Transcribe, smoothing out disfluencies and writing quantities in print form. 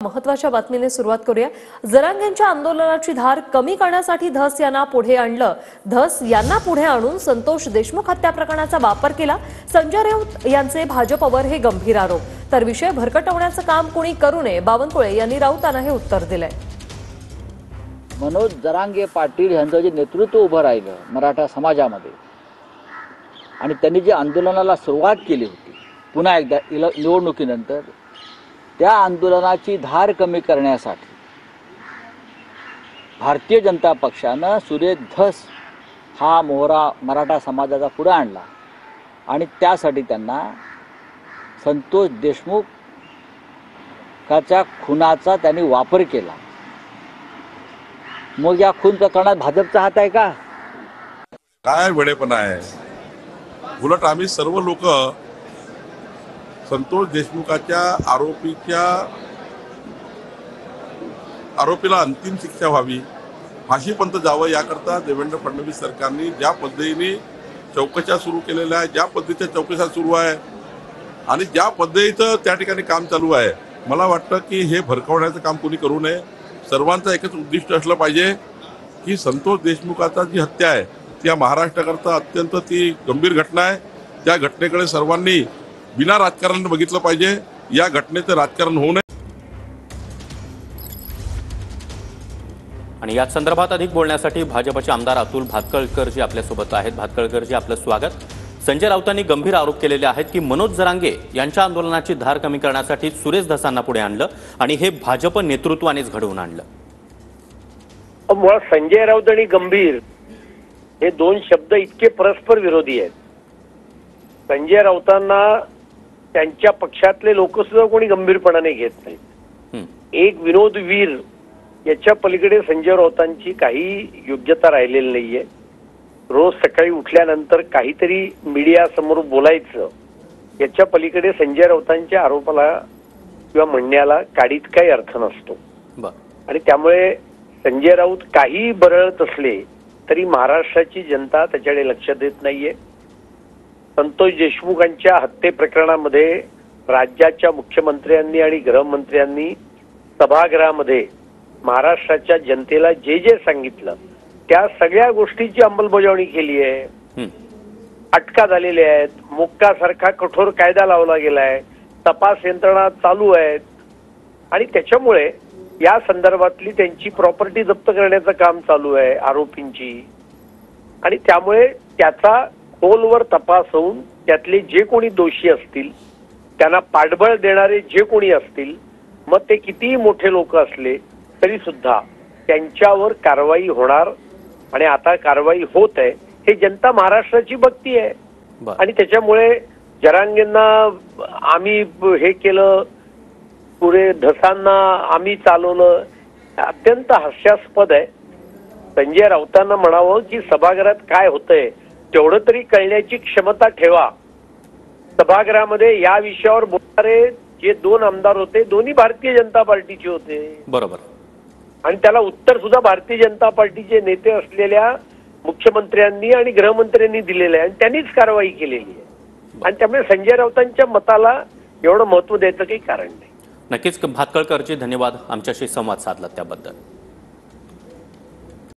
महत्त्वाच्या बातमीने सुरुवात करूया। जरांगेंच्या आंदोलनाची धार कमी करण्यासाठी धस यांना पुढे आणलं। धस यांना पुढे आणून संतोष देशमुख हत्या प्रकरणाचा वापर केला। संजय राऊत यांचे भाजपवर हे गंभीर आरोप। तर विषय भरकटवण्याचं काम कोणी करू नये, बावनकुळे यांनी राऊतांना हे उत्तर दिलंय। मनोज जरांगे पाटील यांचं जे नेतृत्व उभं राहिलं मराठा समाजामध्ये आणि त्यांनी जे आंदोलनाला सुरुवात केली होती पुन्हा एकदा निवडणुकीनंतर, त्या आंदोलनाची धार कमी करण्यासाठी भारतीय जनता पक्षानं सुरेश धस हा मोहरा मराठा समाजाचा पुढे आणला आणि त्यासाठी त्यांना संतोष देशमुखाच्या खुनाचा त्यांनी वापर केला। मग या खून प्रकरणात भाजपचा हात आहे का? काय वेडेपणा आहे। उलट आम्ही सर्व लोक संतोष देशमुखाच्या आरोपीला अंतिम शिक्षा व्हावी, फाशीपर्यंत जावं याकरता देवेंद्र फडणवीस सरकारने ज्या पद्धतीने चौकशा सुरू केलेल्या आहे, ज्या पद्धतीच्या चौकशा सुरू आहे आणि ज्या पद्धतीचं त्या ठिकाणी काम चालू आहे, मला वाटतं की हे भरकवण्याचं काम कोणी करू नये। सर्वांचं एकच उद्दिष्ट असलं पाहिजे की संतोष देशमुखाचा जी हत्या आहे ती महाराष्ट्राकरता अत्यंत ती गंभीर घटना आहे। त्या घटनेकडे सर्वांनी बिना राजकारण बघितलं पाहिजे। या घटनेचं राजकारण होऊ नये। आणि या संदर्भात अधिक बोलण्यासाठी भाजपचे आमदार अतुल भातखळकर जी आपल्यासोबत आहेत। भातखळकर जी, आपलं स्वागत। संजय राऊतांनी गंभीर आरोप केलेले आहेत की मनोज जरांगे यांच्या आंदोलनाची धार कमी करण्यासाठी सुरेश धसांना पुढे आणलं आणि हे भाजप नेतृत्वानेच घडवून आणलं। मुळात संजय राऊत आणि गंभीर हे दोन शब्द इतके परस्पर विरोधी आहेत। संजय राऊतांना त्यांच्या पक्षातले लोक सुद्धा कोणी गंभीरपणाने घेत नाहीत। एक विनोद वीर याच्या पलीकडे संजय राऊतांची काही योग्यता राहिलेली नाहीये। रोज सकाळी उठल्यानंतर काहीतरी मीडिया समोर बोलायचं, याच्या पलीकडे संजय राऊतांच्या आरोपाला किंवा म्हणण्याला काडीत काही अर्थ नसतो। आणि त्यामुळे संजय राऊत काही बरळत असले तरी महाराष्ट्राची जनता त्याच्याकडे लक्ष देत नाहीये। संतोष देशमुखांच्या हत्ये प्रकरणामध्ये राज्याच्या मुख्यमंत्र्यांनी आणि गृहमंत्र्यांनी सभागृहामध्ये महाराष्ट्राच्या जनतेला जे जे सांगितलं त्या सगळ्या गोष्टींची अंमलबजावणी केली आहे। अटका झालेल्या आहेत, मोक्कासारखा कठोर कायदा लावला गेलाय, तपास यंत्रणा चालू आहेत आणि त्याच्यामुळे या संदर्भातली त्यांची प्रॉपर्टी जप्त करण्याचं काम चालू आहे आरोपींची। आणि त्यामुळे त्याचा खोलवर तपास होऊन त्यातले जे कोणी दोषी असतील त्यांना पाठबळ देणारे जे कोणी असतील, मग ते कितीही मोठे लोक असले तरी सुद्धा त्यांच्यावर कारवाई होणार आणि आता कारवाई होत आहे हे जनता महाराष्ट्राची बघती आहे। आणि त्याच्यामुळे जरांगेंना आम्ही हे केलं, पुढे धसांना आम्ही चालवलं, अत्यंत हास्यास्पद आहे। संजय राऊतांना म्हणावं की सभागृहात काय होतंय तेवढं तरी कळण्याची क्षमता ठेवा। सभागृहामध्ये या विषयावर बोलणारे जे दोन आमदार होते दोन्ही भारतीय जनता पार्टीचे होते, बरोबर, आणि त्याला उत्तर सुद्धा भारतीय जनता पार्टीचे नेते असलेल्या मुख्यमंत्र्यांनी आणि गृहमंत्र्यांनी दिलेलं आहे आणि त्यांनीच कारवाई केलेली आहे। आणि त्यामुळे संजय राऊतांच्या मताला एवढं महत्त्व द्यायचं काही कारण नाही। नक्कीच भातखळकरजी, धन्यवाद आमच्याशी संवाद साधला त्याबद्दल।